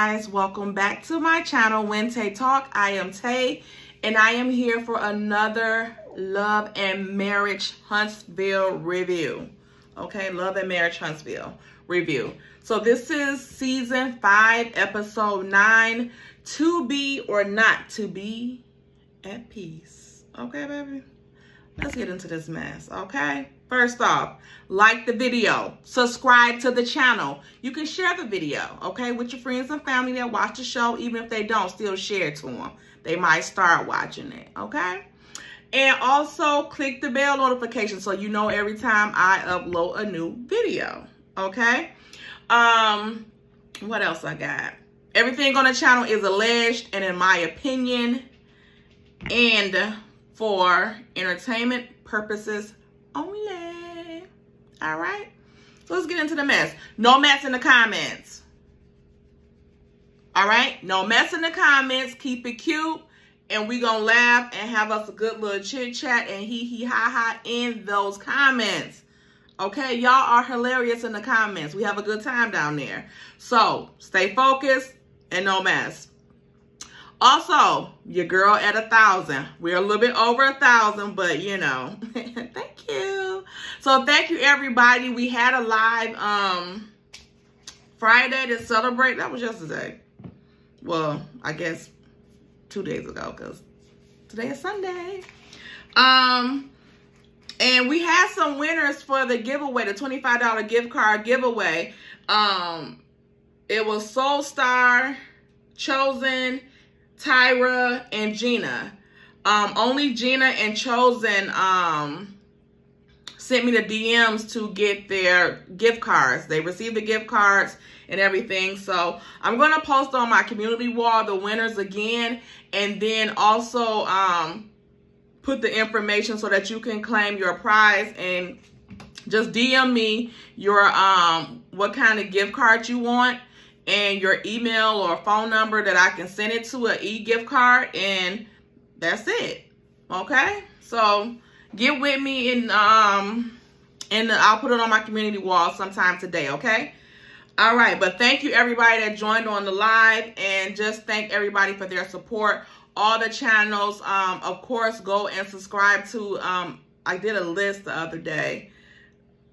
guys, welcome back to my channel, When Tay Talk. I am Tay, and I am here for another Love and Marriage Huntsville review. Okay, Love and Marriage Huntsville review. So this is season 5, episode 9, To Be or Not to Be at Peace. Okay, baby? Let's get into this mess, okay? First off, like the video, subscribe to the channel. You can share the video, okay, with your friends and family that watch the show. Even if they don't, still share it to them. They might start watching it, okay? And also click the bell notification so you know every time I upload a new video, okay? What else I got? Everything on the channel is alleged and in my opinion and for entertainment purposes only. All right, so let's get into the mess. No mess in the comments. All right, no mess in the comments. Keep it cute, and we gonna laugh and have us a good little chit chat and hee hee ha ha in those comments. Okay, y'all are hilarious in the comments. We have a good time down there. So stay focused and no mess. Also, your girl at 1,000. We're a little bit over 1,000, but you know, thank you. So thank you everybody. We had a live Friday to celebrate. That was yesterday. Well, I guess 2 days ago because today is Sunday. And we had some winners for the giveaway, the $25 gift card giveaway. It was Soul Star, Chosen, Tyra, and Gina. Only Gina and Chosen sent me the DMs to get their gift cards. They received the gift cards and everything. So I'm going to post on my community wall the winners again, and then also put the information so that you can claim your prize. And just DM me your what kind of gift card you want and your email or phone number that I can send it to, an e-gift card, and that's it. Okay? So get with me and I'll put it on my community wall sometime today, okay? All right, but thank you everybody that joined on the live, and just thank everybody for their support. All the channels, of course, go and subscribe to, I did a list the other day.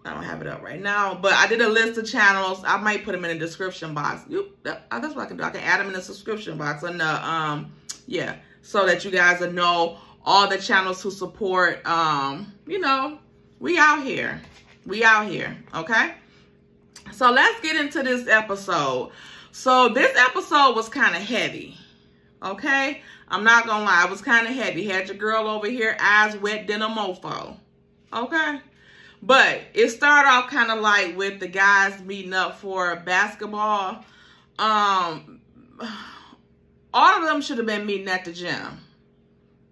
I don't have it up right now, but I did a list of channels. I might put them in the description box. That's what I can do. I can add them in the subscription box and yeah, so that you guys will know all the channels who support. You know, we out here. We out here, okay? So let's get into this episode. So this episode was kind of heavy, okay? I'm not gonna lie, it was kind of heavy. Had your girl over here, eyes wet than a mofo, okay? But it started off kind of like with the guys meeting up for basketball. All of them should have been meeting at the gym.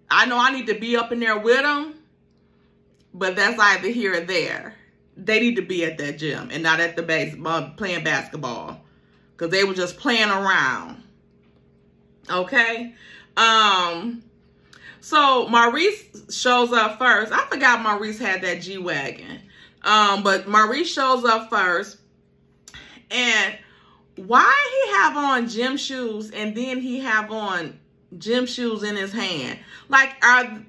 I know I need to be up in there with them, but that's either here or there. They need to be at that gym and not at the base playing basketball, because they were just playing around. Okay? So Maurice shows up first. I forgot Maurice had that G-Wagon. But Maurice shows up first. And why he have on gym shoes and then he have on gym shoes in his hand? Like, I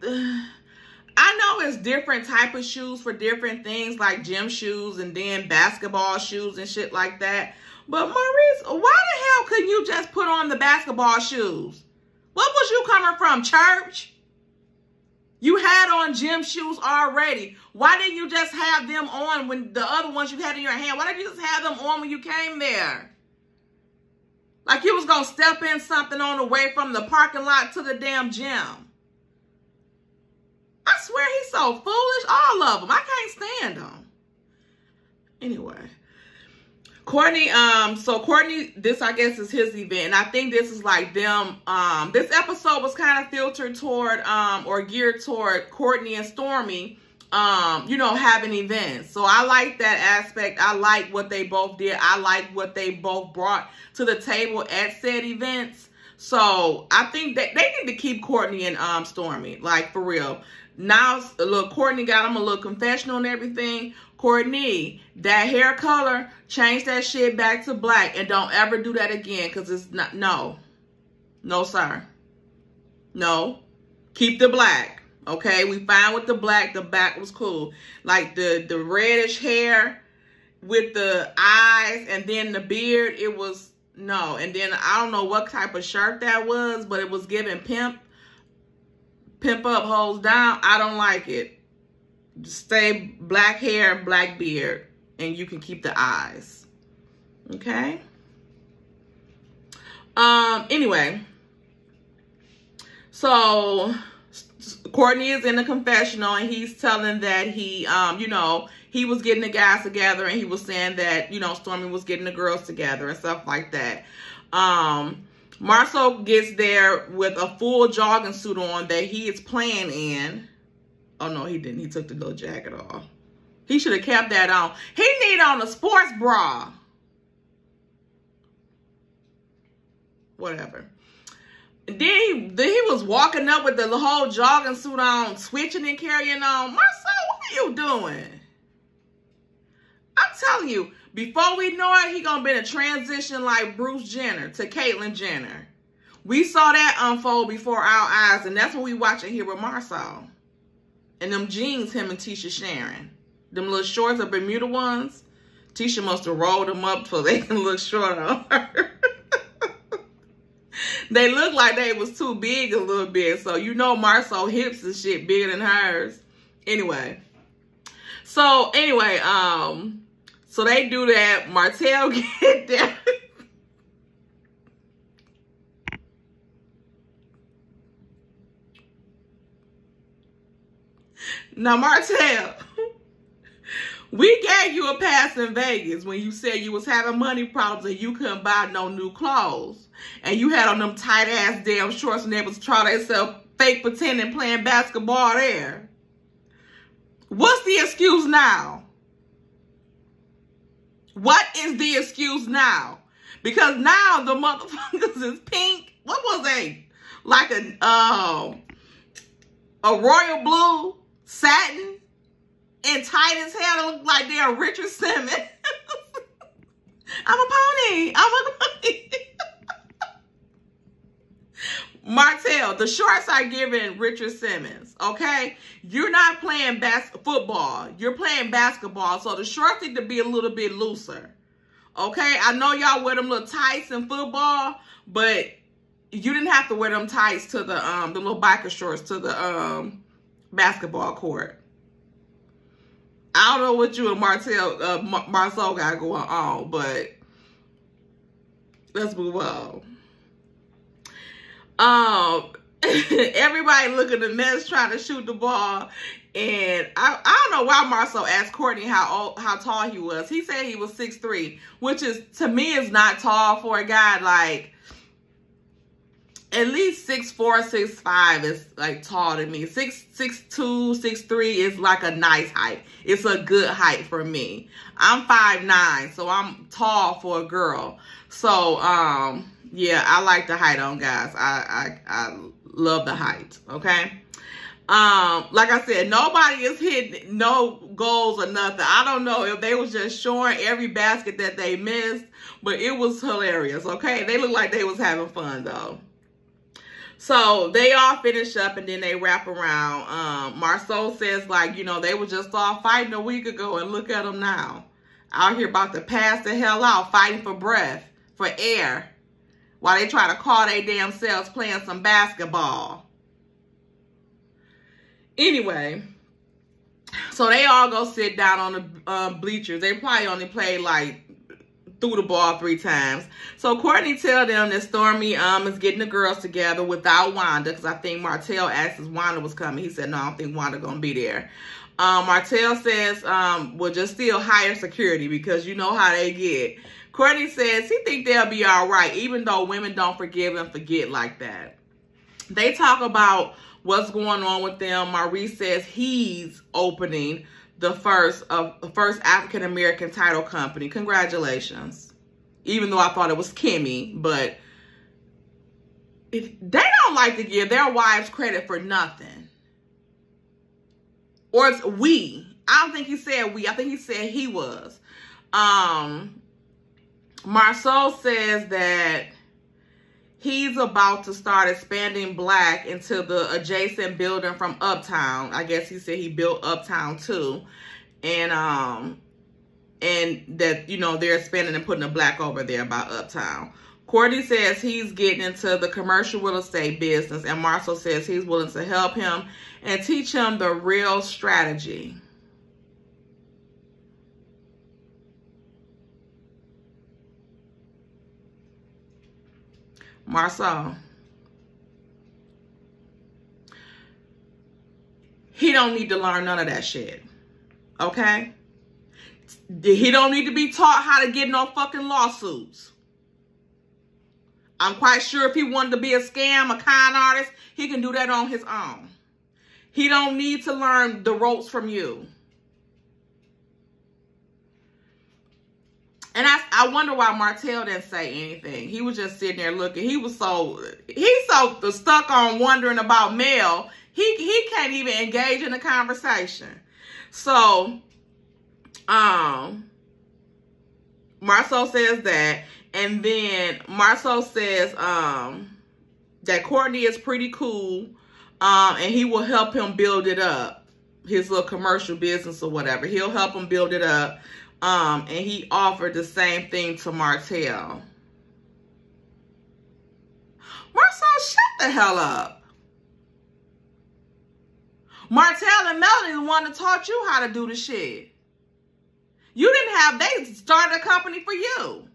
know it's different type of shoes for different things, like gym shoes and then basketball shoes and shit like that. But Maurice, why the hell couldn't you just put on the basketball shoes? What was you coming from, church? You had on gym shoes already. Why didn't you just have them on when the other ones you had in your hand? Why didn't you just have them on when you came there? Like you was going to step in something on the way from the parking lot to the damn gym. I swear he's so foolish. All of them. I can't stand them. Anyway. Courtney, so Courtney, this I guess is his event, and I think this is like them, this episode was kind of filtered toward, or geared toward Courtney and Stormy, you know, having events. So I like that aspect. I like what they both did. I like what they both brought to the table at said events. So I think that they need to keep Courtney and Stormy, like for real. Now, look, Courtney got him a little confessional and everything. Courtney, that hair color, change that shit back to black and don't ever do that again because it's not, no. No, sir. No. Keep the black, okay? We fine with the black. The back was cool. Like the reddish hair with the eyes and then the beard, it was, no. And then I don't know what type of shirt that was, but it was giving pimp up, hoes down. I don't like it. Stay black hair, black beard, and you can keep the eyes. Okay? Anyway. So, Courtney is in the confessional, and he's telling that he, you know, he was getting the guys together, and he was saying that, you know, Stormi was getting the girls together and stuff like that. Marceau gets there with a full jogging suit on that he is playing in. Oh, no, he didn't. He took the little jacket off. He should have kept that on. He need on a sports bra. Whatever. And then he was walking up with the whole jogging suit on, switching and carrying on. Marceau, what are you doing? I'm telling you, before we know it, he gonna be in a transition like Bruce Jenner to Caitlyn Jenner. We saw that unfold before our eyes, and that's what we watching here with Marceau. And them jeans, him and Tisha sharing. Them little shorts, the Bermuda ones. Tisha must have rolled them up so they can look short on her. They look like they was too big a little bit. So, you know, Marceau hips and shit bigger than hers. Anyway. So, anyway, so they do that. Martell get there. Now, Martell, we gave you a pass in Vegas when you said you was having money problems and you couldn't buy no new clothes. And you had on them tight-ass damn shorts and they was trying to themselves fake pretending playing basketball there. What's the excuse now? What is the excuse now? Because now the motherfuckers is pink. What was they? Like a royal blue satin and tight as hell. It look like they're Richard Simmons. I'm a pony. I'm a pony. Martell, the shorts are giving Richard Simmons, okay? You're not playing football. You're playing basketball, so the shorts need to be a little bit looser, okay? I know y'all wear them little tights in football, but you didn't have to wear them tights to the little biker shorts to the basketball court. I don't know what you and Marceau got going on, but let's move on. Everybody look at the Nets trying to shoot the ball, and I don't know why Marceau asked Courtney how tall he was. He said he was 6'3", which is, to me, is not tall for a guy. Like, at least 6'4", 6'5" is like tall to me. 6'2", 6'3" is like a nice height. It's a good height for me. I'm 5'9", so I'm tall for a girl. So, yeah, I like the height on guys. I love the height, okay? Like I said, nobody is hitting no goals or nothing. I don't know if they was just showing every basket that they missed, but it was hilarious, okay? They looked like they was having fun, though. So they all finish up and then they wrap around. Marceau says, like, you know, they were just all fighting a week ago and look at them now. Out here about to pass the hell out, fighting for breath, for air, while they try to call their damn selves playing some basketball. Anyway, so they all go sit down on the bleachers. They probably only played like threw the ball 3 times. So Courtney tell them that Stormi is getting the girls together without Wanda, because I think Martell asked if Wanda was coming. He said, no, I don't think Wanda gonna be there. Martell says, well, just still hire security because you know how they get. Courtney says he think they'll be all right, even though women don't forgive and forget like that. They talk about what's going on with them. Maurice says he's opening the first African-American title company. Congratulations. Even though I thought it was Kimmy, but if they don't like to give their wives credit for nothing. Or it's we. I don't think he said we. I think he said he was. Marsau says that he's about to start expanding Black into the adjacent building from Uptown. I guess he said he built Uptown too. And that, you know, they're expanding and putting a Black over there by Uptown. Courtney says he's getting into the commercial real estate business, and Marsau says he's willing to help him and teach him the real strategy. Marsau, he don't need to learn none of that shit. Okay? He don't need to be taught how to get no fucking lawsuits. I'm quite sure if he wanted to be a scam, a con artist, he can do that on his own. He don't need to learn the ropes from you. And I wonder why Martell didn't say anything. He was just sitting there looking. He's so stuck on wondering about Mel. He can't even engage in a conversation. So, Marsau says that. And then Marsau says that Courtney is pretty cool. And he will help him build it up. His little commercial business or whatever. He'll help him build it up. And he offered the same thing to Martell. Marsau, shut the hell up. Martell and Melody the one that taught you how to do the shit. You didn't have, they started a company for you.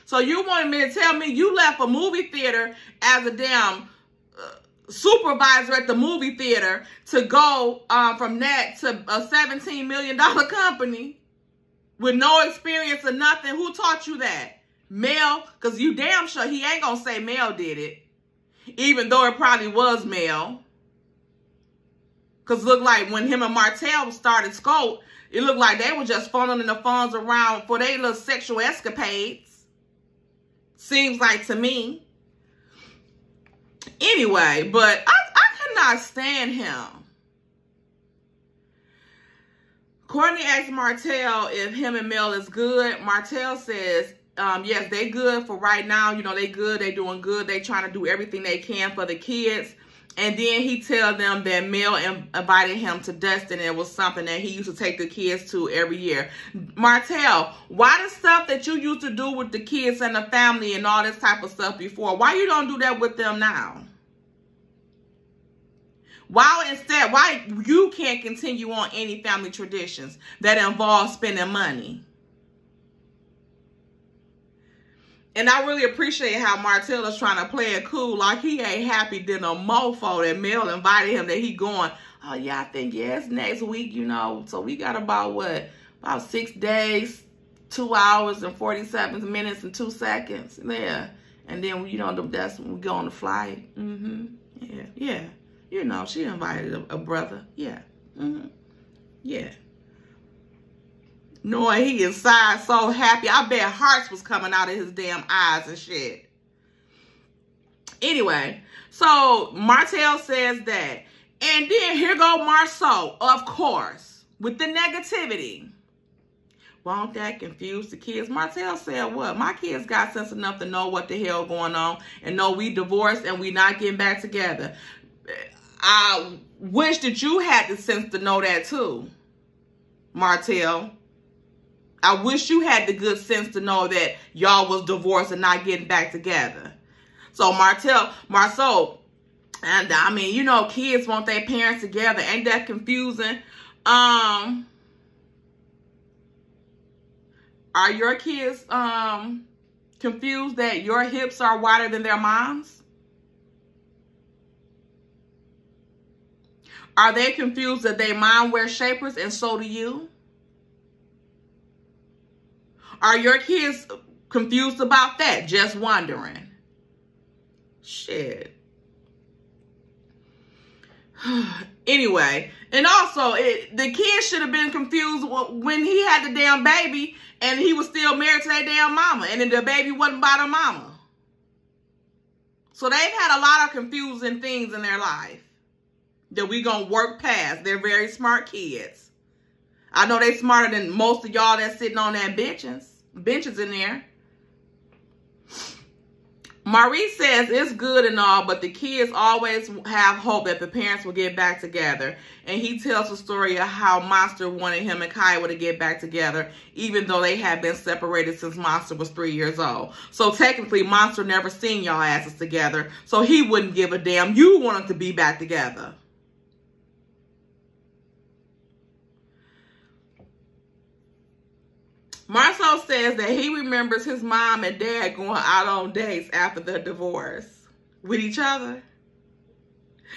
So you wanted me to tell me you left a movie theater as a damn supervisor at the movie theater to go from that to a $17 million company with no experience or nothing. Who taught you that? Mel? Because you damn sure he ain't going to say Mel did it. Even though it probably was Mel. Because it looked like when him and Martell started Scope, it looked like they were just funneling the funds around for their little sexual escapades. Seems like to me. Anyway, but I cannot stand him. Courtney asked Martell if him and Mel is good. Martell says, yes, they good for right now. You know, they good. They doing good. They trying to do everything they can for the kids. And then he tell them that Mel invited him to Destin. And it was something that he used to take the kids to every year. Martell, why the stuff that you used to do with the kids and the family and all this type of stuff before, why you don't do that with them now? Why you can't continue on any family traditions that involve spending money? And I really appreciate how Martell is trying to play it cool. Like he ain't happy than a mofo that Mel invited him, that he going, oh yeah, I think, yeah, it's next week, you know. So we got about 6 days, 2 hours and 47 minutes and 2 seconds. Yeah. And then, you know, that's when we go on the flight. Yeah. You know, she invited a brother. Yeah. Yeah. Knowing he inside so happy. I bet hearts was coming out of his damn eyes and shit. Anyway, so Martell says that. And then here go Marsau, of course, with the negativity. Won't that confuse the kids? Martell said what? My kids got sense enough to know what the hell going on and know we divorced and we not getting back together. I wish that you had the sense to know that too, Martell. I wish you had the good sense to know that y'all was divorced and not getting back together. So Marsau, and I mean, you know, kids want their parents together. Ain't that confusing? Are your kids confused that your hips are wider than their moms? Are they confused that their mom wears shapers and so do you? Are your kids confused about that? Just wondering. Shit. Anyway, and also, the kids should have been confused when he had the damn baby and he was still married to that damn mama. And then the baby wasn't by the mama. So they've had a lot of confusing things in their life. that we gonna work past. They're very smart kids. I know they smarter than most of y'all that's sitting on that benches in there. Maurice says it's good and all, but the kids always have hope that the parents will get back together. And he tells the story of how Monster wanted him and Kiowa to get back together, even though they had been separated since Monster was 3 years old. So technically, Monster never seen y'all asses together, so he wouldn't give a damn. You want them to be back together. Marceau says that he remembers his mom and dad going out on dates after their divorce with each other.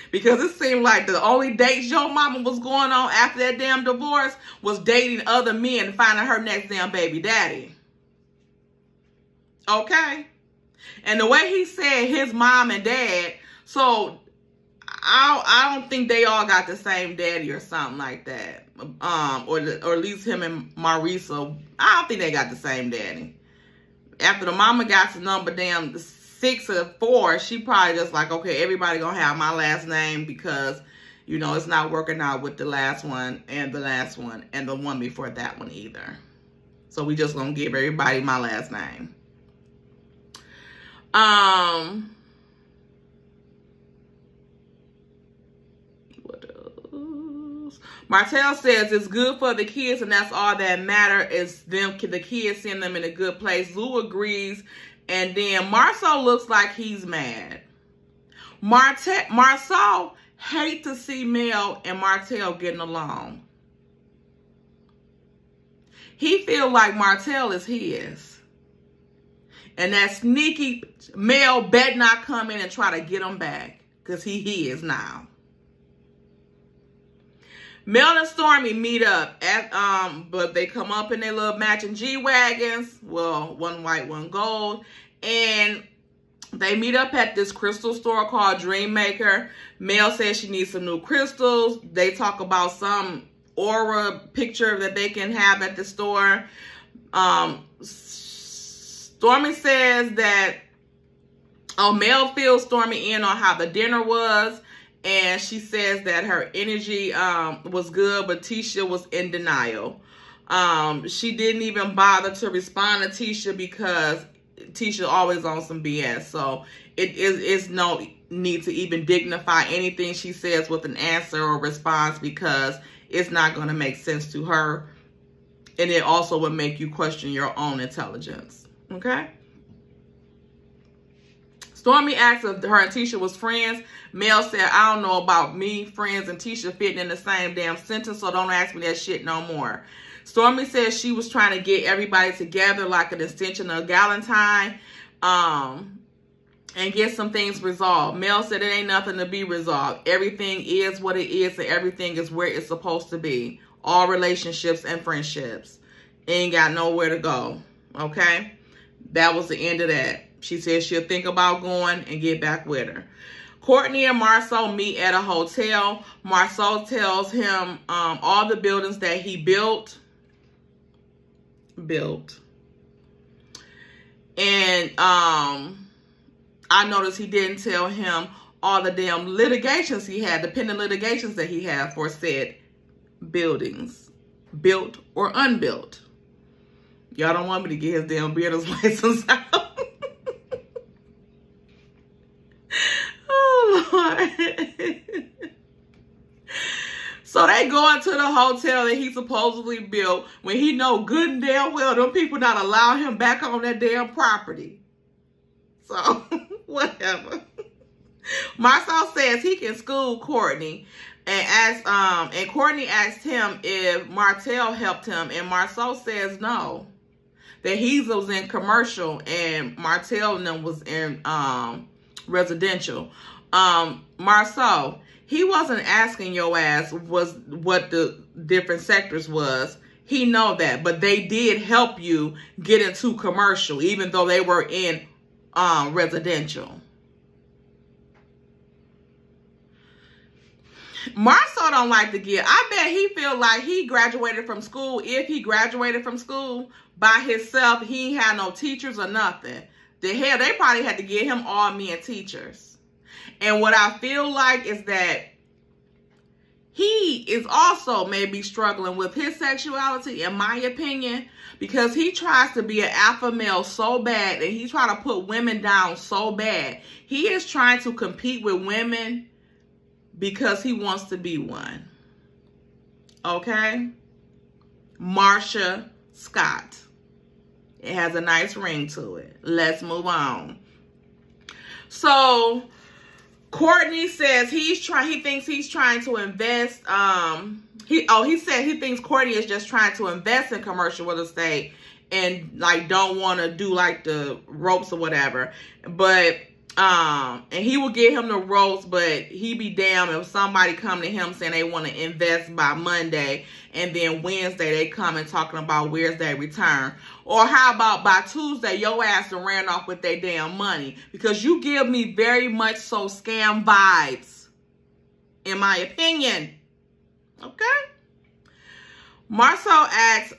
Because it seemed like the only dates your mama was going on after that damn divorce was dating other men and finding her next damn baby daddy. Okay? And the way he said his mom and dad, so I don't think they all got the same daddy or something like that. Or at least him and Marisa, I don't think they got the same daddy. After the mama got to number damn 6 or 4, she probably just like, okay, everybody gonna have my last name because, you know, it's not working out with the last one and the last one and the one before that one either. So we just gonna give everybody my last name. Martell says it's good for the kids and that's all that matters is them, the kids seeing them in a good place. Lou agrees. And then Marceau looks like he's mad. Marceau hates to see Mel and Martell getting along. He feels like Martell is his. And that sneaky Mel better not come in and try to get him back. Because he is now. Mel and Stormy meet up at but they come up in their little matching G-Wagons. Well, one white, one gold. And they meet up at this crystal store called Dreammaker. Mel says she needs some new crystals. They talk about some aura picture that they can have at the store. Stormy says that Mel fills Stormy in on how the dinner was. And she says that her energy was good, but Tisha was in denial. She didn't even bother to respond to Tisha because Tisha always on some BS. So it's no need to even dignify anything she says with an answer or response because it's not going to make sense to her. And it also would make you question your own intelligence. Okay? Stormy asked if her and Tisha was friends. Mel said, I don't know about me, friends, and Tisha fitting in the same damn sentence, so don't ask me that shit no more. Stormy says she was trying to get everybody together like an extension of Galentine and get some things resolved. Mel said it ain't nothing to be resolved. Everything is what it is and everything is where it's supposed to be. All relationships and friendships. Ain't got nowhere to go. Okay? That was the end of that. She said she'll think about going and get back with her. Courtney and Marceau meet at a hotel. Marceau tells him all the buildings that he built. And I noticed he didn't tell him all the damn litigations he had, the pending litigations that he had for said buildings, built or unbuilt. Y'all don't want me to get his damn builder's license out. Oh, Lord. So they go into the hotel that he supposedly built when he know good and damn well them people not allow him back on that damn property. So, whatever. Marceau says he can school Courtney and Courtney asked him if Martell helped him and Marceau says no. That he was in commercial and Martell and them was in residential. Marceau, he wasn't asking your ass what the different sectors was. He know that, but they did help you get into commercial, even though they were in residential. Marceau don't like to give. I bet he feel like he graduated from school. If he graduated from school by himself, he ain't had no teachers or nothing. The hell, they probably had to get him all men teachers. And what I feel like is that he is also maybe struggling with his sexuality, in my opinion, because he tries to be an alpha male so bad, and he tries to put women down so bad. He is trying to compete with women because he wants to be one. Okay? Marsha Scott. It has a nice ring to it. Let's move on. So Courtney says he thinks he's trying to invest. He said he thinks Courtney is just trying to invest in commercial real estate and like don't want to do like the ropes or whatever. But and he will get him the ropes, but he be damned if somebody come to him saying they want to invest by Monday, and then Wednesday they come and talking about where's that return. Or how about by Tuesday, your ass done ran off with their damn money? Because you give me very much so scam vibes, in my opinion. Okay? Marcel asks,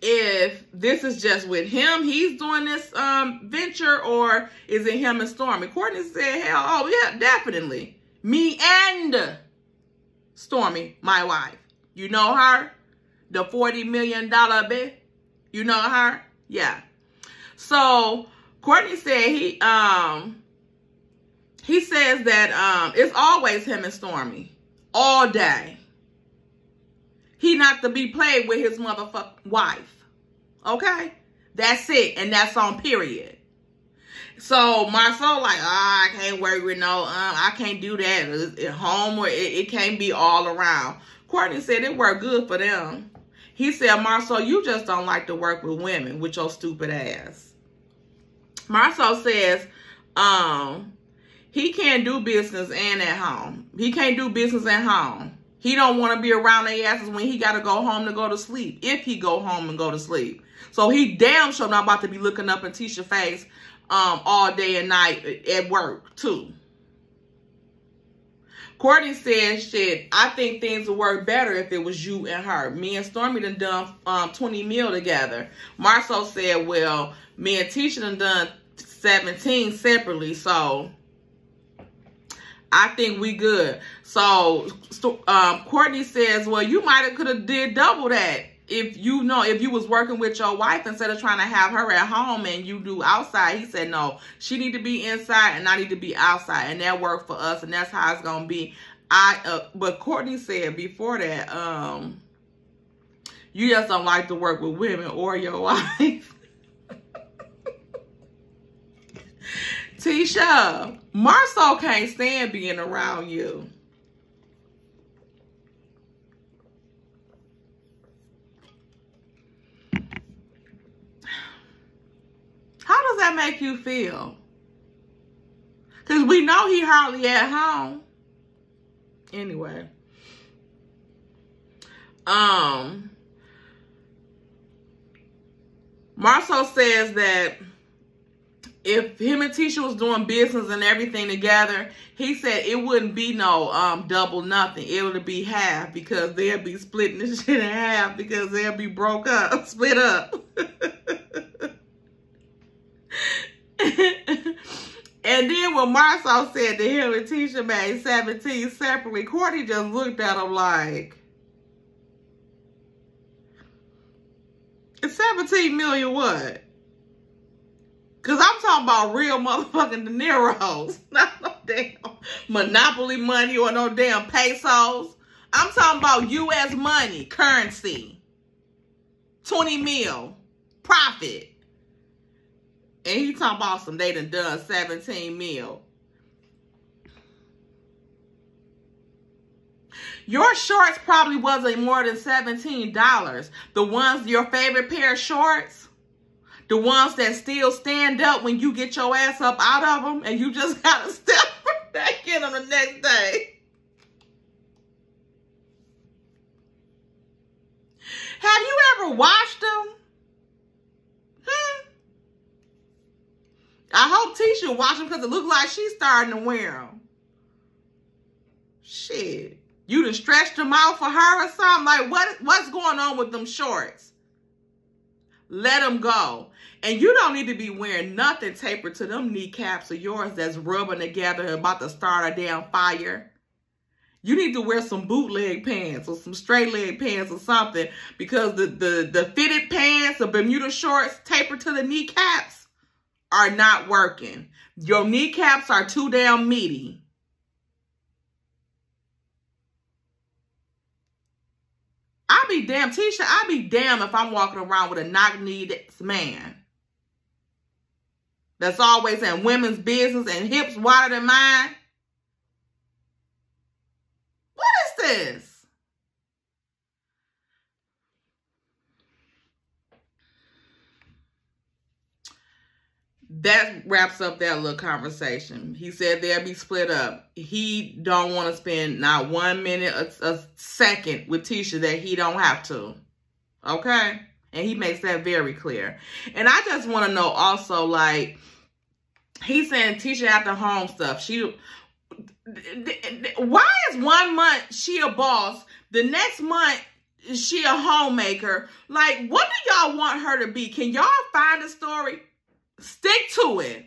if this is just with him, he's doing this venture, or is it him and Stormy? Courtney said, hell, oh yeah, definitely. Me and Stormy, my wife. You know her? The $40 million bitch. You know her? Yeah. So Courtney said he says that it's always him and Stormy. All day. He not to be played with his motherfucking wife. Okay? That's it. And that's on period. So Marcel like, I can't work with no, I can't do that. At home, or it can't be all around. Courtney said it worked good for them. He said, Marcel, you just don't like to work with women with your stupid ass. Marcel says, he can't do business and at home. He can't do business at home. He don't want to be around their asses when he got to go home to go to sleep. If he go home and go to sleep. So he damn sure not about to be looking up in Tisha's face all day and night at work too. Courtney said, shit, I think things would work better if it was you and her. Me and Stormy done 20 mil together. Marcel said, well, me and Tisha done 17 separately, so I think we good. So Courtney says, well, you might have could have did double that if you was working with your wife instead of trying to have her at home and you do outside. He said, no, she need to be inside and I need to be outside, and that worked for us, and that's how it's gonna be. But Courtney said before that, you just don't like to work with women or your wife. Tisha, Marcel can't stand being around you. How does that make you feel? Because we know he hardly at home. Anyway. Marcel says that if him and Tisha was doing business and everything together, he said it wouldn't be no double nothing. It would be half, because they'll be splitting this shit in half, because they'll be broke up, split up. And then when Marcel said that him and Tisha made 17 separately, Courtney just looked at him like, it's 17 million what? Because I'm talking about real motherfucking De Niro's. Not no damn Monopoly money or no damn pesos. I'm talking about U.S. money, currency. 20 mil. Profit. And he talking about some they done 17 mil. Your shorts probably wasn't more than $17. The ones, your favorite pair of shorts, the ones that still stand up when you get your ass up out of them and you just gotta step back in them the next day. Have you ever washed them? I hope Tisha watch them, because it looks like she's starting to wear them. Shit. You done stretched them out for her or something? Like, what's going on with them shorts? Let them go. And you don't need to be wearing nothing tapered to them kneecaps of yours that's rubbing together and about to start a damn fire. You need to wear some bootleg pants or some straight leg pants or something, because the fitted pants, the Bermuda shorts tapered to the kneecaps are not working. Your kneecaps are too damn meaty. I'll be damn, Tisha, I'll be damn if I'm walking around with a knock-kneed man that's always in women's business and hips wider than mine. What is this? That wraps up that little conversation. He said they'll be split up. He don't want to spend not 1 minute, a second with Tisha that he don't have to. Okay? And he makes that very clear. And I just want to know also, like, he's saying Tisha at the home stuff. Why is 1 month she a boss, the next month she a homemaker? Like, what do y'all want her to be? Can y'all find a story? Stick to it.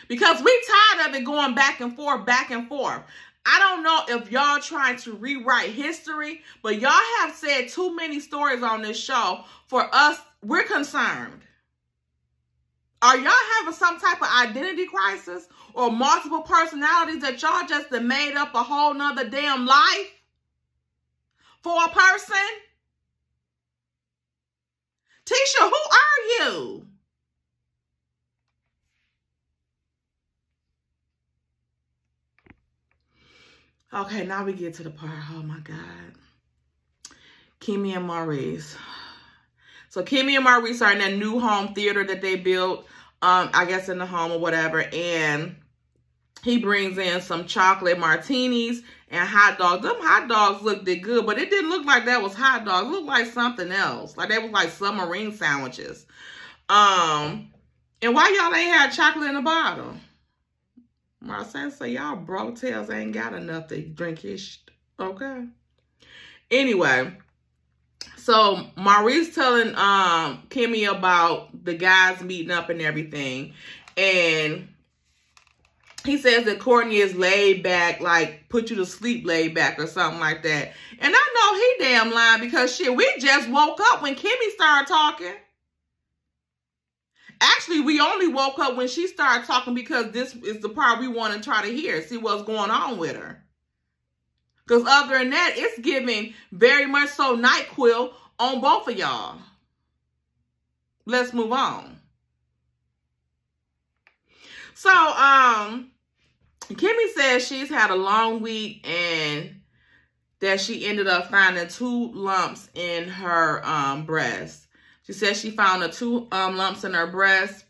Because we tired of it going back and forth, back and forth. I don't know if y'all trying to rewrite history, but y'all have said too many stories on this show for us. We're concerned. Are y'all having some type of identity crisis or multiple personalities that y'all just made up a whole nother damn life for a person? Tisha, who are you? Okay, now we get to the part. Oh my God. Kimmy and Maurice. So Kimmy and Maurice are in that new home theater that they built, I guess in the home or whatever. And he brings in some chocolate martinis and hot dogs. Them hot dogs looked good, but it didn't look like that was hot dogs. It looked like something else. Like they was like submarine sandwiches. And why y'all ain't had chocolate in the bottle? Marcel say y'all broke tails ain't got enough to drink his okay. Anyway, so Maurice telling Kimmy about the guys meeting up and everything. And he says that Courtney is laid back, like put you to sleep laid back or something like that. And I know he damn lying, because shit, we just woke up when Kimmy started talking. Actually, we only woke up when she started talking, because this is the part we want to try to hear, see what's going on with her. Because other than that, it's giving very much so NyQuil on both of y'all. Let's move on. So, Kimmy says she's had a long week and that she ended up finding 2 lumps in her breast. She says she found 2 lumps in her breast.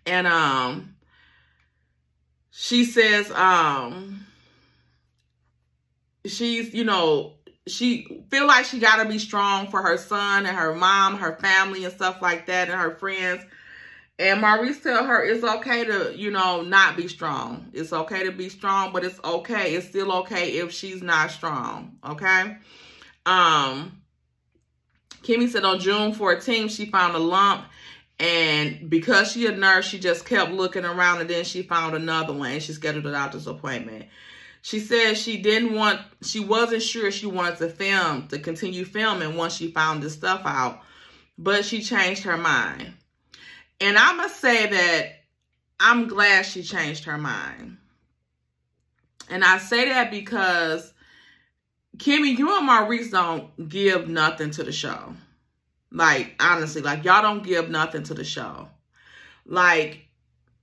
And she says she's, you know, she feel like she got to be strong for her son and her mom, her family and stuff like that, and her friends. And Maurice tell her it's okay to, you know, not be strong. It's okay to be strong, but it's okay. It's still okay if she's not strong, okay? Kimmy said on June 14th, she found a lump. And because she a nurse, she just kept looking around, and then she found another one, and she scheduled a doctor's appointment. She said she wasn't sure she wanted to continue filming once she found this stuff out, but she changed her mind. And I must say that I'm glad she changed her mind. And I say that because Kimmy, you and Maurice don't give nothing to the show. Like, honestly, like, y'all don't give nothing to the show. Like,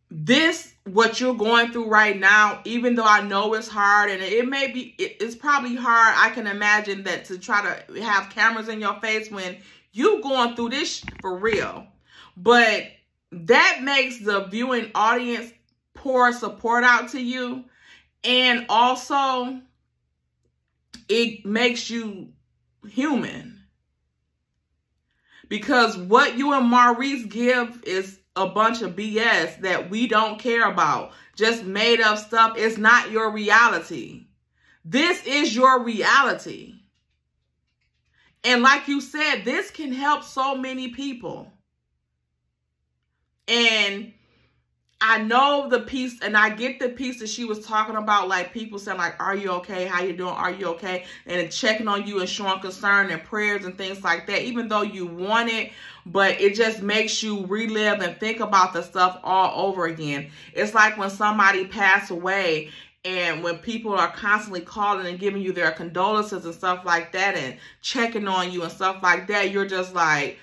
this, what you're going through right now, even though I know it's hard, and it's probably hard, I can imagine that, to try to have cameras in your face when you going through this for real. But that makes the viewing audience pour support out to you. And also, it makes you human. Because what you and Maurice give is a bunch of BS that we don't care about. Just made up stuff. It's not your reality. This is your reality. And like you said, this can help so many people. And I know the piece, and I get the piece that she was talking about, like people saying like, are you okay? How you doing? Are you okay? And checking on you and showing concern and prayers and things like that, even though you want it, but it just makes you relive and think about the stuff all over again. It's like when somebody passed away, and when people are constantly calling and giving you their condolences and stuff like that and checking on you and stuff like that, you're just like,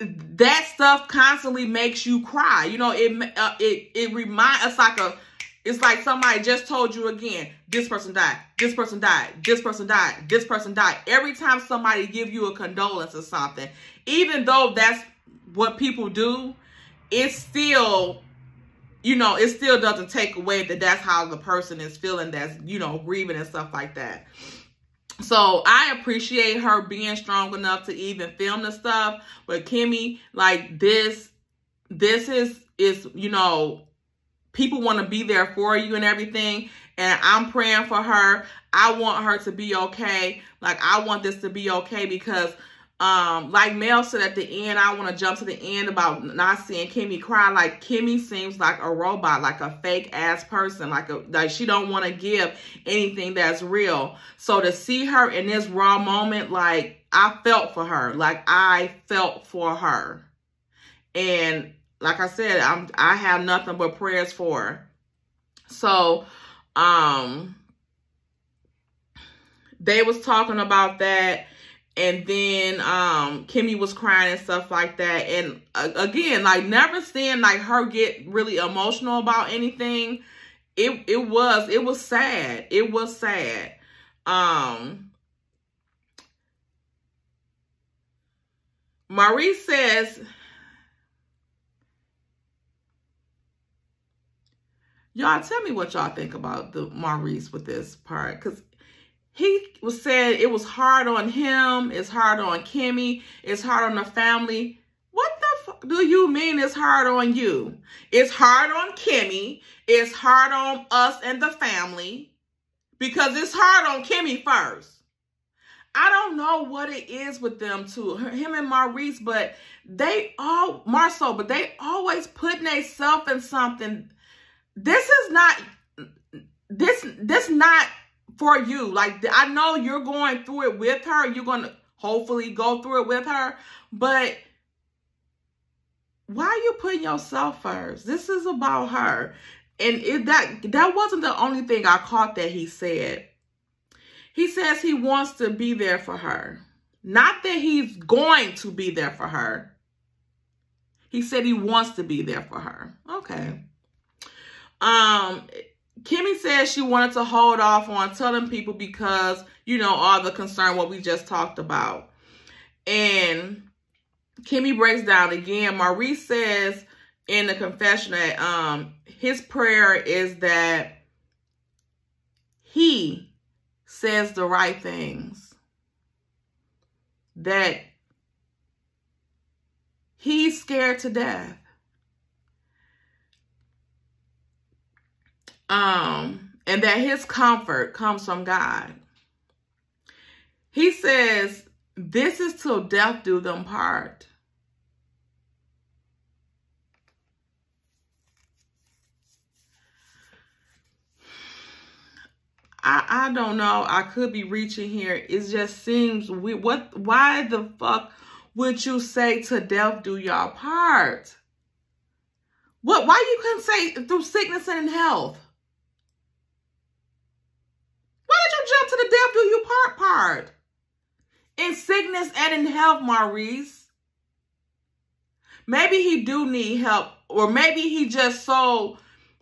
that stuff constantly makes you cry. You know, it reminds us it's like somebody just told you again, this person died, this person died, this person died, this person died. Every time somebody give you a condolence or something, even though that's what people do, it's still, you know, it still doesn't take away that that's how the person is feeling that's, you know, grieving and stuff like that. So I appreciate her being strong enough to even film the stuff. But Kimmy, like this is, you know, people want to be there for you and everything. And I'm praying for her. I want her to be okay. Like, I want this to be okay because, like Mel said at the end, I want to jump to the end about not seeing Kimmy cry. Like, Kimmy seems like a robot, like a fake ass person, like she don't want to give anything that's real. So to see her in this raw moment, like, I felt for her. Like, I felt for her. And like I said, I have nothing but prayers for her. So, they was talking about that. And then Kimmy was crying and stuff like that. And again, like, never seeing like her get really emotional about anything. It was sad. It was sad. Maurice says, y'all tell me what y'all think about the Maurice with this part, because he was saying it was hard on him, it's hard on Kimmy, it's hard on the family. What the fuck do you mean it's hard on you? It's hard on Kimmy, it's hard on us and the family, because it's hard on Kimmy first. I don't know what it is with them two, him and Maurice, but they all, Marceau, but they always putting themselves in something. This is not, this not for you. Like, I know you're going through it with her. You're going to hopefully go through it with her. But why are you putting yourself first? This is about her. And that wasn't the only thing I caught that he said. He says he wants to be there for her. Not that he's going to be there for her. He said he wants to be there for her. Okay. Kimmy says she wanted to hold off on telling people because, you know, all the concern, what we just talked about. And Kimmy breaks down again. Maurice says in the confession that his prayer is that he says the right things. That he's scared to death. And that his comfort comes from God. He says, this is till death do them part. I don't know. I could be reaching here. It just seems weird. Why the fuck would you say to death do y'all part? Why you couldn't say through sickness and health? Why did you jump to the death do you part? In sickness and in health, Maurice. Maybe he do need help. Or maybe he just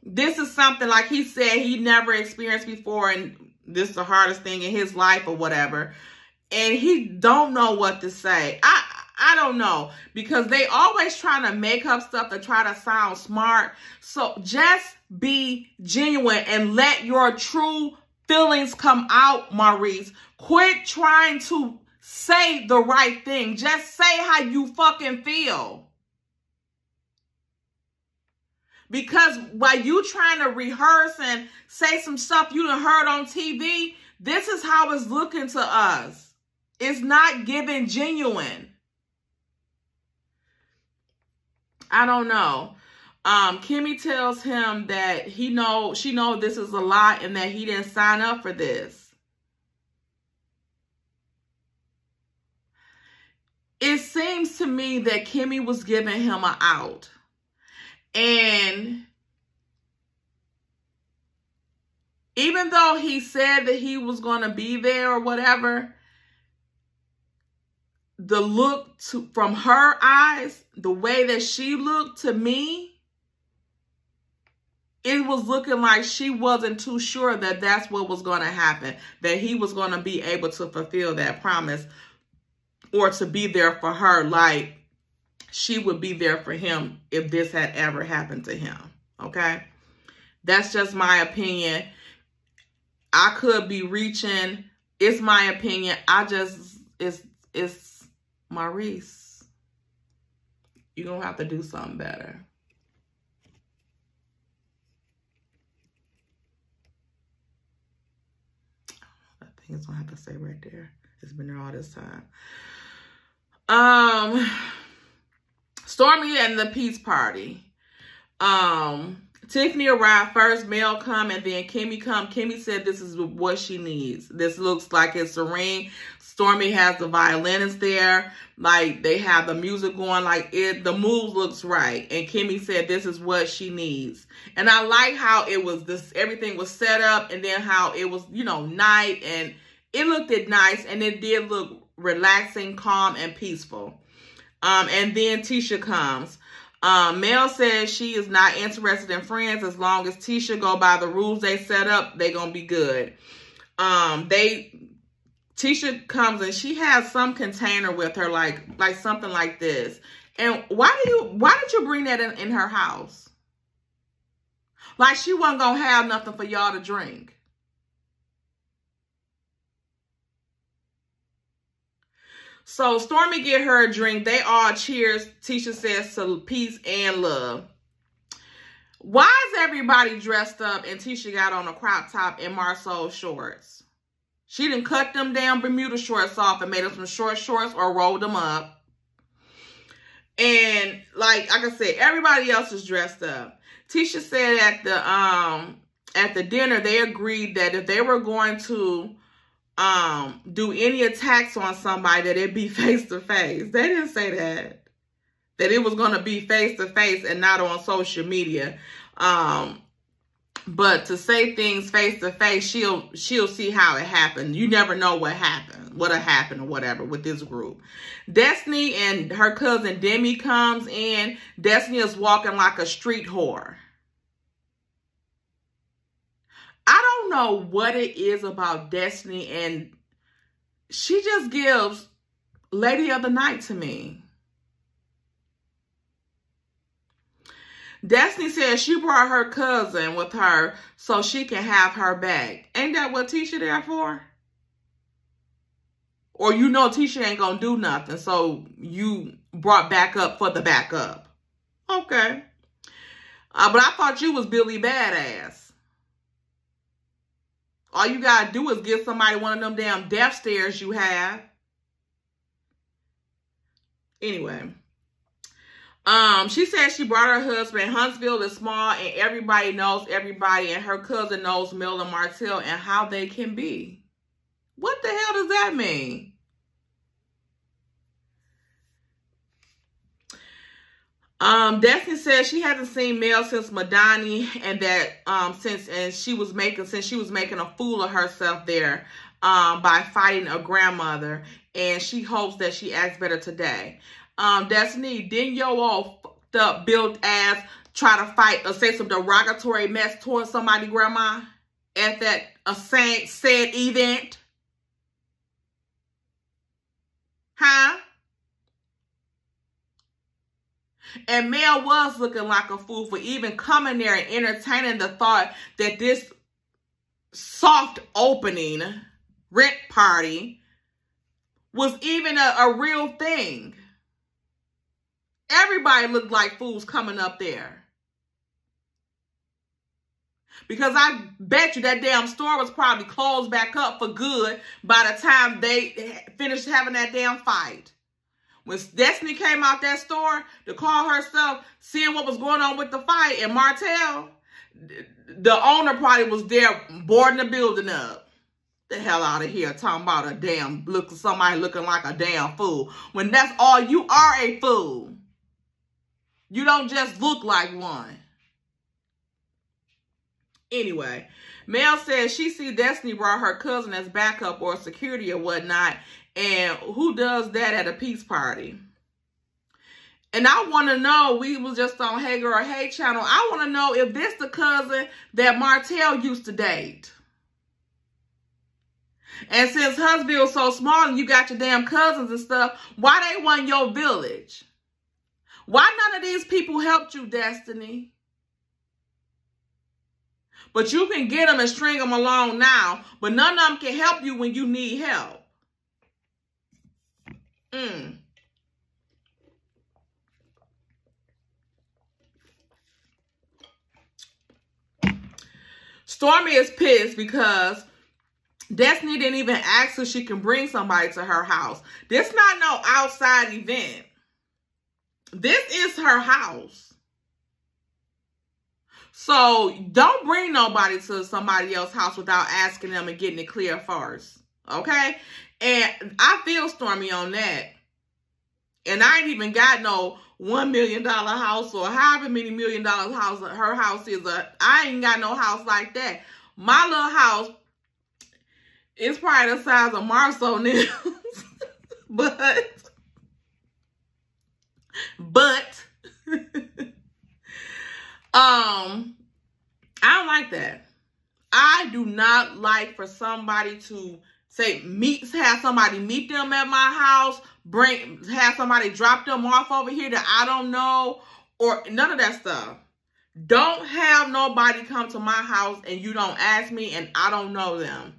this is something like he said he never experienced before. And this is the hardest thing in his life or whatever. And he don't know what to say. I don't know. Because they always trying to make up stuff to try to sound smart. So just be genuine and let your true feelings come out, Maurice. Quit trying to say the right thing. Just say how you fucking feel. Because while you trying to rehearse and say some stuff you done heard on TV, this is how it's looking to us. It's not giving genuine. I don't know. Kimmy tells him that she knows this is a lie and that he didn't sign up for this. It seems to me that Kimmy was giving him an out. And even though he said that he was going to be there or whatever, the look from her eyes, the way that she looked to me, it was looking like she wasn't too sure that that's what was going to happen, that he was going to be able to fulfill that promise or to be there for her like she would be there for him if this had ever happened to him, okay? That's just my opinion. I could be reaching. It's my opinion. It's Maurice. You're going to have to do something better. I think it's going to have to say right there. It's been there all this time. Stormy and the peace party. Tiffany arrived first, Mel come, and then Kimmy come. Kimmy said this is what she needs. This looks like it's serene. Stormy has the violinist there. Like, they have the music going. Like, the mood looks right. And Kimmy said this is what she needs. And I like how it was everything was set up, and then how it was, you know, night, and it looked nice, and it did look relaxing, calm, and peaceful. And then Tisha comes. Mel says she is not interested in friends. As long as Tisha go by the rules they set up, they gonna be good. Tisha comes and she has some container with her, like something like this. And why did you bring that in her house? Like she wasn't gonna have nothing for y'all to drink. So Stormy get her a drink. They all cheers. Tisha says to peace and love. Why is everybody dressed up and Tisha got on a crop top and Marsau shorts? She didn't cut them damn Bermuda shorts off and made them some short shorts or rolled them up. And like I said, everybody else is dressed up. Tisha said at the dinner they agreed that if they were going to do any attacks on somebody, that it'd be face-to-face. They didn't say that. That it was going to be face-to-face and not on social media. But to say things face-to-face, she'll see how it happened. You never know what happened, what'll happen or whatever with this group. Destiny and her cousin Demi comes in. Destiny is walking like a street whore. I don't know what it is about Destiny, and she just gives Lady of the Night to me. Destiny says she brought her cousin with her so she can have her back. Ain't that what Tisha there for? Or you know Tisha ain't gonna do nothing, so you brought backup for the backup. Okay. But I thought you was Billy Badass. All you gotta do is give somebody one of them damn death stares you have. Anyway. She said she brought her husband. Huntsville is small and everybody knows everybody, and her cousin knows Mel and Martell and how they can be. What the hell does that mean? Destiny says she hasn't seen Mel since Madani, and that since she was making a fool of herself there by fighting a grandmother, and she hopes that she acts better today. Destiny, didn't your old fucked up built ass try to fight or say some derogatory mess towards somebody grandma at that said event? Huh? And Mel was looking like a fool for even coming there and entertaining the thought that this soft opening rent party was even a real thing. Everybody looked like fools coming up there. Because I bet you that damn store was probably closed back up for good by the time they finished having that damn fight. When Destiny came out that store to call herself, seeing what was going on with the fight, and Martell, the owner probably was there boarding the building up. The hell out of here, talking about a damn somebody looking like a damn fool. When that's all, you are a fool. You don't just look like one. Anyway, Mel says she see Destiny brought her cousin as backup or security or whatnot. And who does that at a peace party? And I want to know, we was just on Hey Girl, Hey channel. I want to know if this the cousin that Martell used to date. And since Huntsville's so small and you got your damn cousins and stuff, why they want your village? Why none of these people helped you, Destiny? But you can get them and string them along now, but none of them can help you when you need help. Stormy is pissed because Destiny didn't even ask if she can bring somebody to her house. This not no outside event. This is her house. So don't bring nobody to somebody else's house without asking them and getting it clear first. Okay? And I feel Stormy on that. And I ain't even got no $1 million house or however many $1 million house her house is. I ain't got no house like that. My little house is probably the size of Marceau News. but I don't like that. I do not like for somebody to say have somebody meet them at my house, have somebody drop them off over here that I don't know, or none of that stuff. Don't have nobody come to my house and you don't ask me and I don't know them.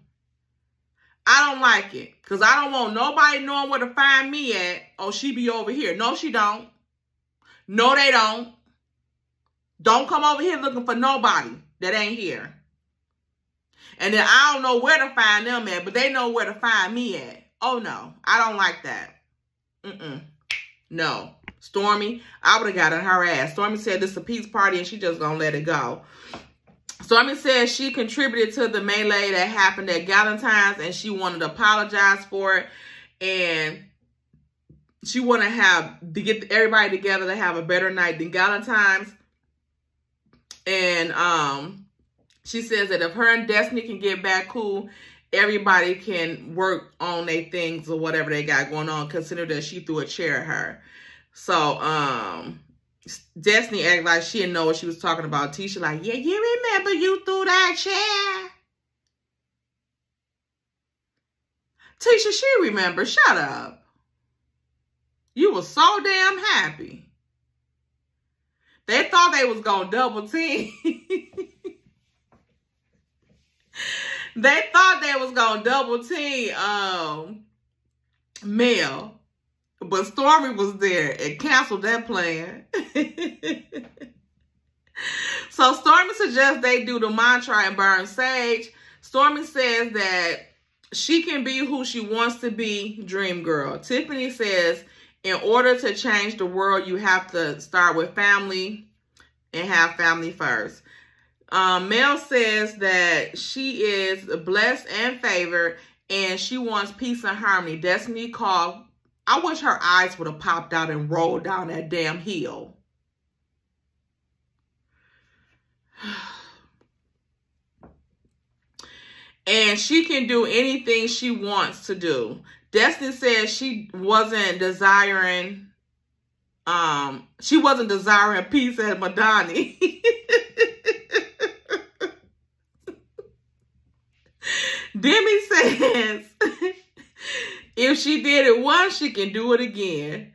I don't like it because I don't want nobody knowing where to find me at. Oh, she be over here. No, she don't. No, they don't. Don't come over here looking for nobody that ain't here. And then I don't know where to find them at, but they know where to find me at. Oh, no. I don't like that. No. Stormy, I would have gotten her ass. Stormy said this is a peace party and she just gonna let it go. Stormy says she contributed to the melee that happened at Galentine's and she wanted to apologize for it. And she want to get everybody together to have a better night than Galentine's. And she says that if her and Destiny can get back cool, everybody can work on their things or whatever they got going on, consider that she threw a chair at her. So, Destiny acted like she didn't know what she was talking about. Tisha like, yeah, you remember you threw that chair? Tisha, she remembers. Shut up. You were so damn happy. They thought they was going to double team. They thought they was going to double team Mel. But Stormy was there and canceled that plan. So Stormy suggests they do the mantra and burn sage. Stormy says that she can be who she wants to be, dream girl. Tiffany says, in order to change the world, you have to start with family and have family first. Mel says that she is blessed and favored and she wants peace and harmony. Destiny called, I wish her eyes would have popped out and rolled down that damn hill. And she can do anything she wants to do. Destiny says she wasn't desiring peace at Madani. Demi says if she did it once, she can do it again.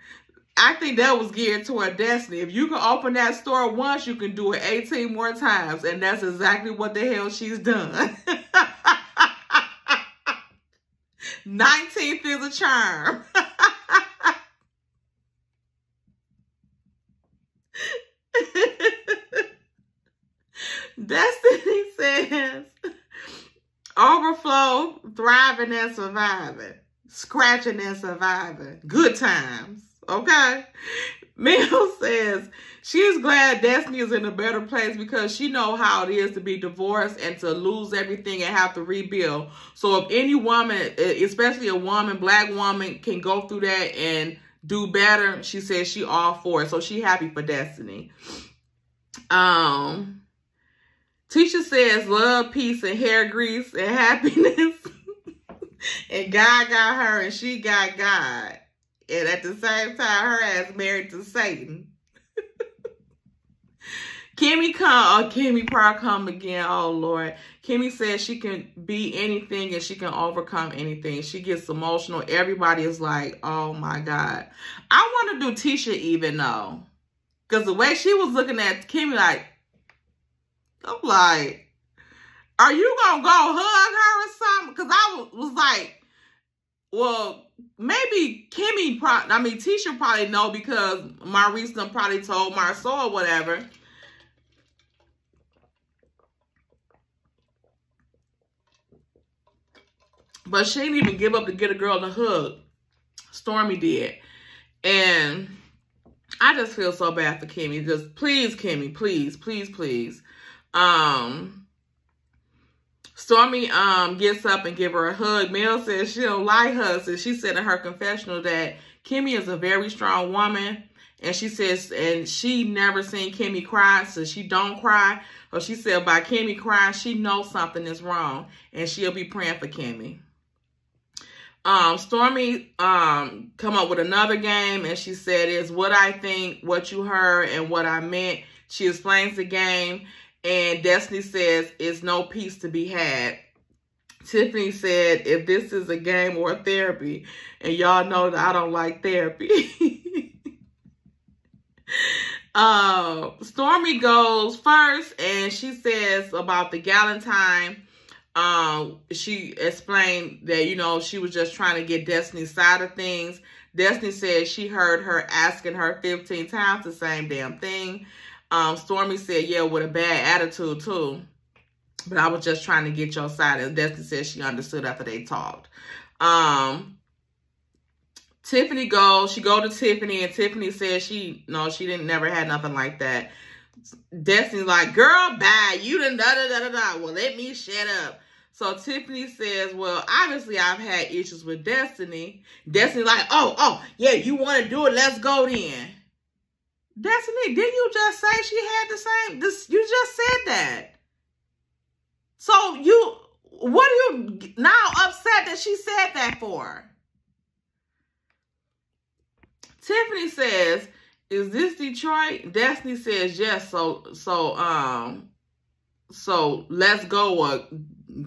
I think that was geared toward Destiny. If you can open that store once, you can do it 18 more times. And that's exactly what the hell she's done. 19th is a charm. Destiny says, overflow, thriving and surviving. Scratching and surviving. Good times. Okay? Mel says she's glad Destiny is in a better place because she knows how it is to be divorced and to lose everything and have to rebuild. So if any woman, especially a woman, black woman, can go through that and do better, she says she all for it. So she happy for Destiny. Tisha says love, peace, and hair grease and happiness. And God got her and she got God. And at the same time, her ass married to Satan. Kimmy probably come again. Oh, Lord. Kimmy says she can be anything and she can overcome anything. She gets emotional. Everybody is like, oh, my God. I want to do Tisha even, though. Because the way she was looking at Kimmy, like, I'm like, are you going to go hug her or something? Because I was like, well, maybe Tisha probably know because Maurice done probably told Marsau or whatever. But she didn't even give up to get a girl in a hug. Stormy did. And I just feel so bad for Kimmy. Just please, Kimmy, please, please, please. Stormy gets up and give her a hug. Mel says she don't like hugs. And she said in her confessional that Kimmy is a very strong woman. And she says, and she never seen Kimmy cry, so she don't cry. Or she said by Kimmy crying, she knows something is wrong. And she'll be praying for Kimmy. Stormy come up with another game. And she said, is what I think, what you heard, and what I meant. She explains the game. And Destiny says, it's no peace to be had. Tiffany said, if this is a game or a therapy, and y'all know that I don't like therapy. Stormy goes first, and she says about the Galentine. She explained that, you know, she was just trying to get Destiny's side of things. Destiny said she heard her asking her 15 times the same damn thing. Stormy said, yeah, with a bad attitude, too. But I was just trying to get your side. And Destiny said she understood after they talked. Tiffany goes. She go to Tiffany, and Tiffany says she didn't never had nothing like that. Destiny's like, girl, bye. You done da-da-da-da-da. Well, let me shut up. So Tiffany says, well, obviously I've had issues with Destiny. Destiny like, oh, yeah, you want to do it? Let's go then. Destiny, didn't you just say she had the same? You just said that. So what are you now upset that she said that for? Tiffany says, is this Detroit? Destiny says yes. So let's go or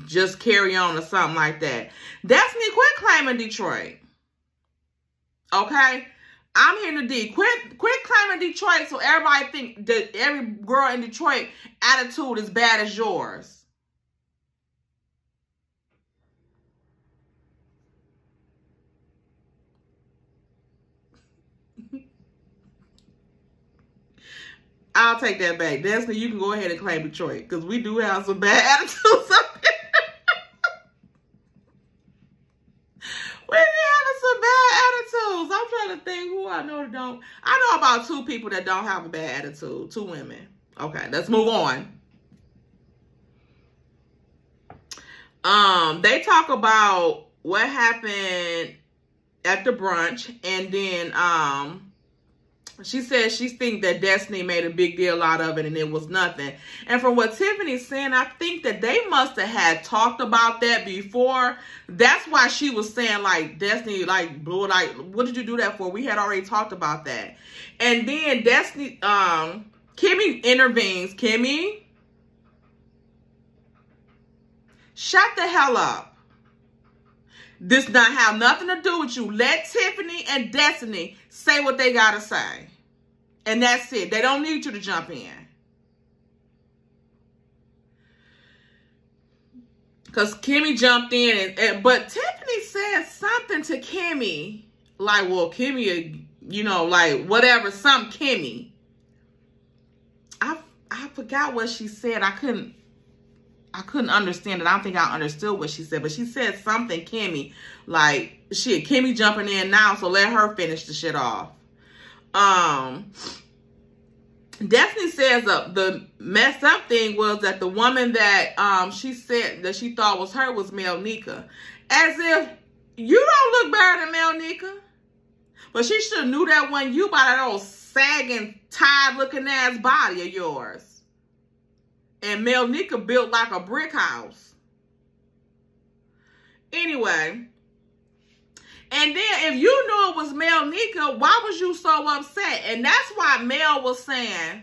just carry on or something like that. Destiny, quit claiming Detroit. Okay? I'm here to D. Quit claiming Detroit so everybody think that every girl in Detroit attitude is bad as yours. I'll take that back. Destiny, you can go ahead and claim Detroit because we do have some bad attitudes up there. We be having some bad attitudes. I'm trying to think who I know that don't. I know about 2 people that don't have a bad attitude. 2 women. Okay, let's move on. They talk about what happened at the brunch, and then she says she thinks that Destiny made a big deal out of it and it was nothing. And from what Tiffany's saying, I think that they must have had talked about that before. That's why she was saying, like, Destiny, like, blew it, like, what did you do that for? We had already talked about that. And then Destiny, Kimmy intervenes. Kimmy, shut the hell up. This not have nothing to do with you. Let Tiffany and Destiny say what they gotta say. And that's it. They don't need you to jump in. Because Kimmy jumped in. But Tiffany said something to Kimmy. Like, well, Kimmy, you know, like, whatever. Some Kimmy. I forgot what she said. I couldn't understand it. I don't think I understood what she said. But she said something, Kimmy. Like, shit, Kimmy jumping in now, so let her finish the shit off. Destiny says the messed up thing was that the woman that she said that she thought was her was Mel Nika. As if you don't look better than Mel Nika. But she should have knew that when you by that old sagging, tired-looking ass body of yours. And Mel Nika built like a brick house. Anyway. And then if you knew it was Mel Nika, why was you so upset? And that's why Mel was saying,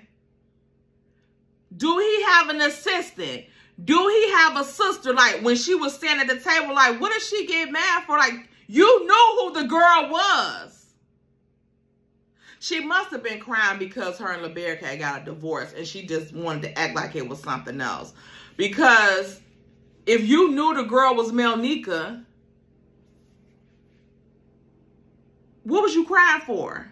do he have an assistant? Do he have a sister? Like, when she was standing at the table, like, what did she get mad for? Like, you knew who the girl was. She must have been crying because her and LeBerick had got a divorce and she just wanted to act like it was something else. Because if you knew the girl was Mel Nika, what was you crying for?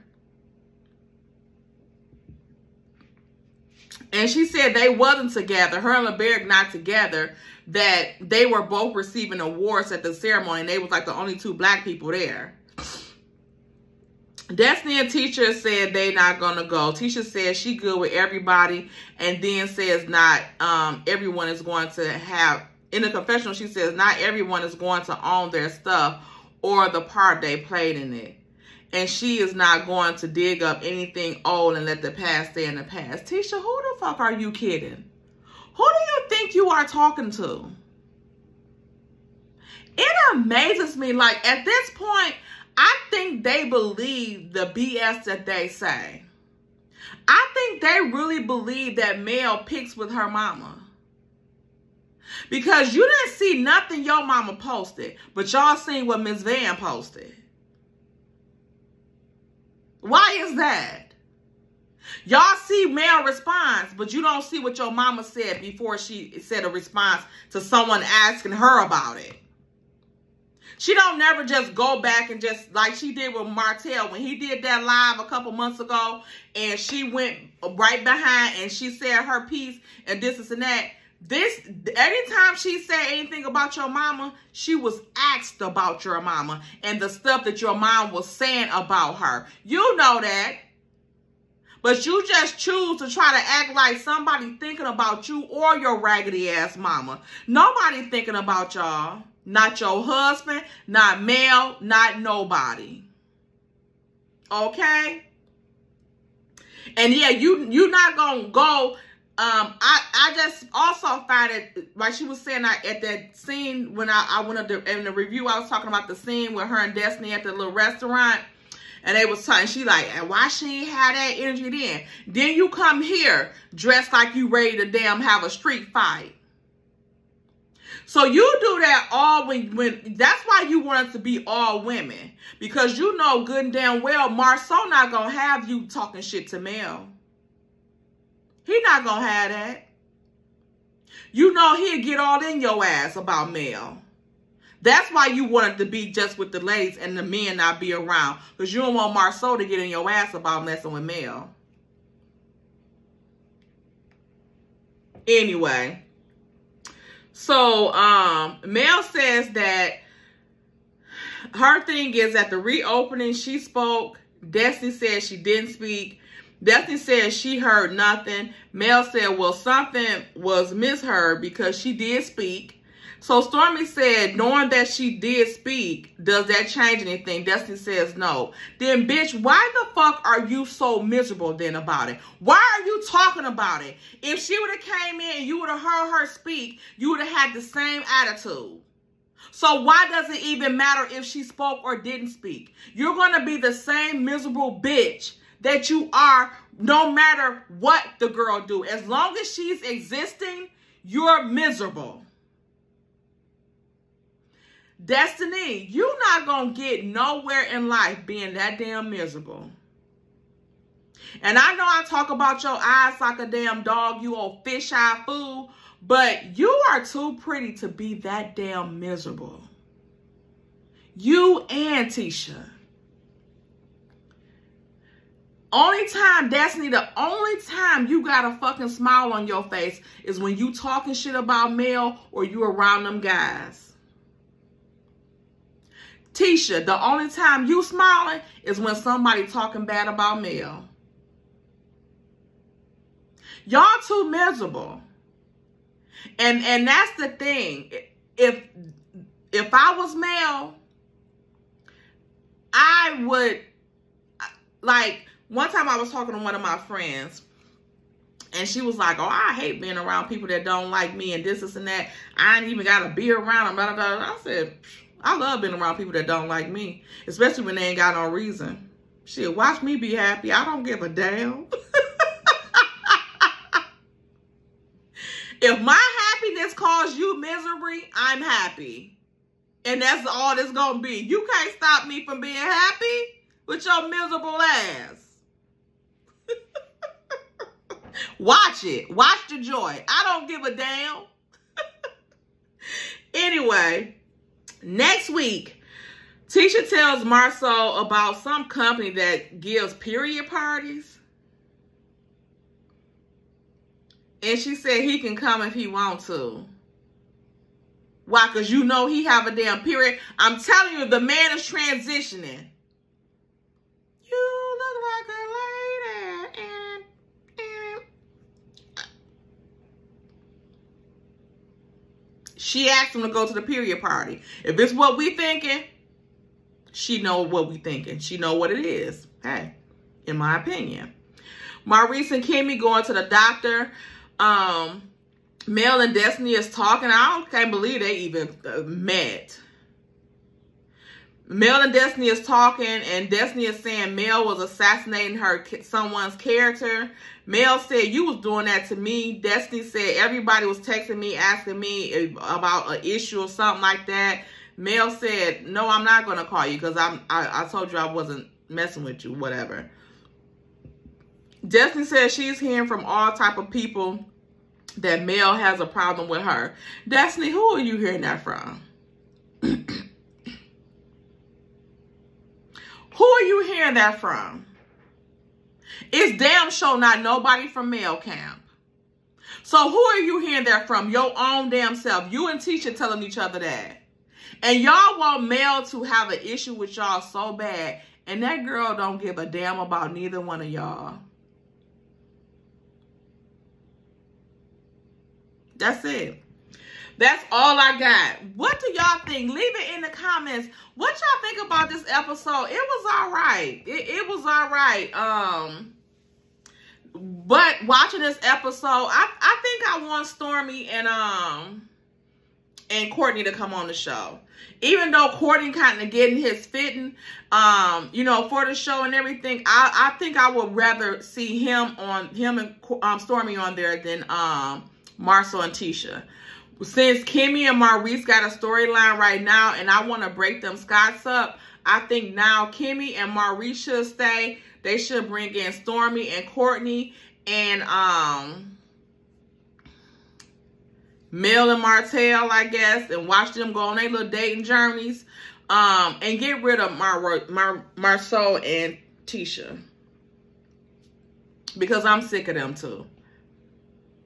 And she said they wasn't together. Her and LeBerick not together. That they were both receiving awards at the ceremony. And they was like the only two black people there. Destiny and Tisha said they not going to go. Tisha says she good with everybody. And then says not everyone is going to have. In the confessional, she says not everyone is going to own their stuff or the part they played in it. And she is not going to dig up anything old and let the past stay in the past. Tisha, who the fuck are you kidding? Who do you think you are talking to? It amazes me. Like, at this point, I think they believe the BS that they say. I think they really believe that Mel picks with her mama. Because you didn't see nothing your mama posted, but y'all seen what Miss Van posted. Why is that? Y'all see Mel response, but you don't see what your mama said before she said a response to someone asking her about it. She don't never just go back and just, like she did with Martell when he did that live a couple months ago, and she went right behind and she said her piece and this and that. Anytime she said anything about your mama, she was asked about your mama and the stuff that your mom was saying about her. You know that. But you just choose to try to act like somebody thinking about you or your raggedy ass mama. Nobody thinking about y'all. Not your husband, not Mel, not nobody. Okay? And yeah, you not gonna go. I just also find it, like she was saying at that scene when I went up there in the review, I was talking about the scene with her and Destiny at the little restaurant. And they was talking, she like, and why she ain't had that energy then? Then you come here dressed like you ready to damn have a street fight. So you do that all when that's why you want it to be all women. Because you know good and damn well Marsau not gonna have you talking shit to Mel. He not gonna have that. You know he'll get all in your ass about Mel. That's why you want it to be just with the ladies and the men not be around. Because you don't want Marsau to get in your ass about messing with Mel. Anyway. So, Mel says that her thing is at the reopening, she spoke. Destiny said she didn't speak. Destiny said she heard nothing. Mel said, well, something was misheard because she did speak. So Stormy said, knowing that she did speak, does that change anything? Destiny says no. Then, bitch, why the fuck are you so miserable then about it? Why are you talking about it? If she would have came in and you would have heard her speak, you would have had the same attitude. So why does it even matter if she spoke or didn't speak? You're going to be the same miserable bitch that you are no matter what the girl do. As long as she's existing, you're miserable. Destiny, you're not going to get nowhere in life being that damn miserable. And I know I talk about your eyes like a damn dog, you old fish-eye fool, but you are too pretty to be that damn miserable. You and Tisha. Only time, Destiny, the only time you got a fucking smile on your face is when you talking shit about Mel or you around them guys. Tisha, the only time you smiling is when somebody talking bad about Mel. Y'all too miserable. And that's the thing. If I was Mel, I would, like, one time I was talking to one of my friends, and she was like, oh, I hate being around people that don't like me and this and that. I ain't even got to be around them. Blah, blah, blah. I said, I love being around people that don't like me, especially when they ain't got no reason. Shit, watch me be happy. I don't give a damn. If my happiness caused you misery, I'm happy. And that's all it's going to be. You can't stop me from being happy with your miserable ass. Watch it. Watch the joy. I don't give a damn. Anyway, next week, Tisha tells Marceau about some company that gives period parties. And she said he can come if he wants to. Why? Because you know he have a damn period. I'm telling you, the man is transitioning. You look like a lady. She asked him to go to the period party. If it's what we thinking, she know what we thinking. She know what it is. Hey, in my opinion. Maurice and Kimmy going to the doctor. Mel and Destiny is talking. I can't believe they even met. Mel and Destiny is talking, and Destiny is saying Mel was assassinating someone's character. Mel said, you was doing that to me. Destiny said, everybody was texting me, asking me about an issue or something like that. Mel said, no, I'm not going to call you because I told you I wasn't messing with you, whatever. Destiny says she's hearing from all type of people that Mel has a problem with her. Destiny, who are you hearing that from? Who are you hearing that from? It's damn sure not nobody from Mel Camp. So who are you hearing that from? Your own damn self. You and Tisha telling each other that. And y'all want Mel to have an issue with y'all so bad. And that girl don't give a damn about neither one of y'all. That's it. That's all I got. What do y'all think? Leave it in the comments. What y'all think about this episode? It was all right. It was all right. But watching this episode, I think I want Stormy and Courtney to come on the show. Even though Courtney kind of getting his fitting, you know, for the show and everything, I think I would rather see him and Stormy on there than Marceau and Tisha. Since Kimmy and Maurice got a storyline right now and I want to break them Scots up, I think now Kimmy and Maurice should stay. They should bring in Stormy and Courtney and Mel and Martell, I guess, and watch them go on their little dating journeys. And get rid of Marceau and Tisha. Because I'm sick of them too.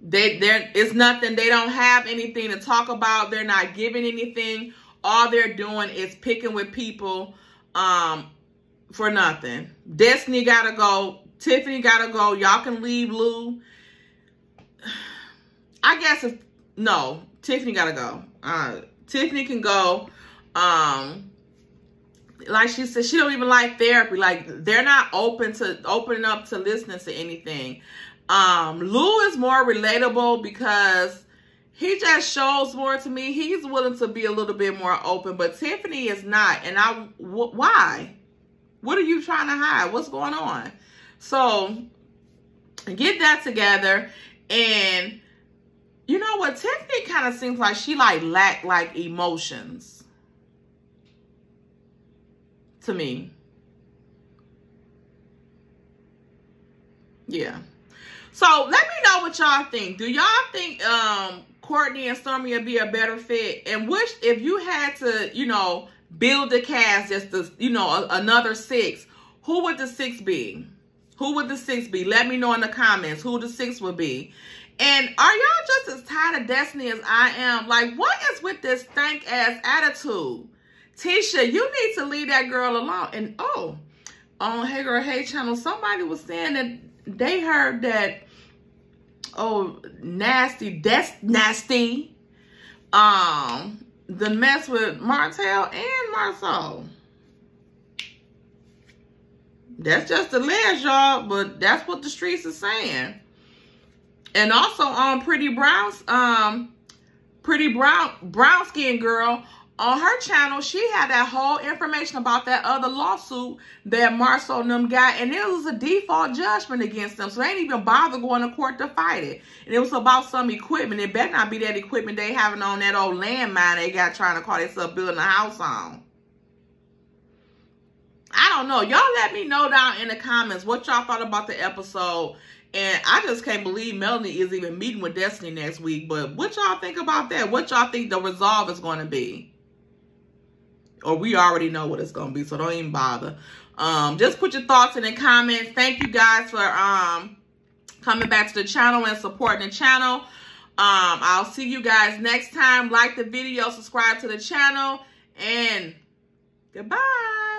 It's nothing. They don't have anything to talk about. They're not giving anything. All they're doing is picking with people for nothing. Destiny gotta go. Tiffany gotta go. Y'all can leave Lou. I guess no, Tiffany gotta go. Tiffany can go. Like she said, she don't even like therapy. Like they're not opening up to listening to anything. Lou is more relatable because he just shows more to me. He's willing to be a little bit more open, but Tiffany is not. And why? What are you trying to hide? What's going on? So get that together. And you know what? Tiffany kind of seems like she lack emotions to me. Yeah. So let me know what y'all think. Do y'all think Courtney and Stormy would be a better fit? And if you had to, you know, build the cast just to, you know, another 6, who would the 6 be? Who would the 6 be? Let me know in the comments who the 6 would be. And are y'all just as tired of Destiny as I am? Like, what is with this stank ass attitude? Tisha, you need to leave that girl alone. And oh, on Hey Girl Hey channel, somebody was saying that they heard that, oh, Nasty, that's Nasty, the mess with Martell and Marceau. That's just the ledge, y'all, but that's what the streets are saying. And also on Pretty Brown Skin Girl, on her channel, she had that whole information about that other lawsuit that Marceau and them got, and it was a default judgment against them, so they ain't even bother going to court to fight it. And it was about some equipment. It better not be that equipment they having on that old landmine they got trying to call themselves building a house on. I don't know. Y'all let me know down in the comments what y'all thought about the episode. And I just can't believe Melanie is even meeting with Destiny next week. But what y'all think about that? What y'all think the resolve is going to be? Or we already know what it's going to be, so don't even bother. Just put your thoughts in the comments. Thank you guys for coming back to the channel and supporting the channel. I'll see you guys next time. Like the video, subscribe to the channel, and goodbye.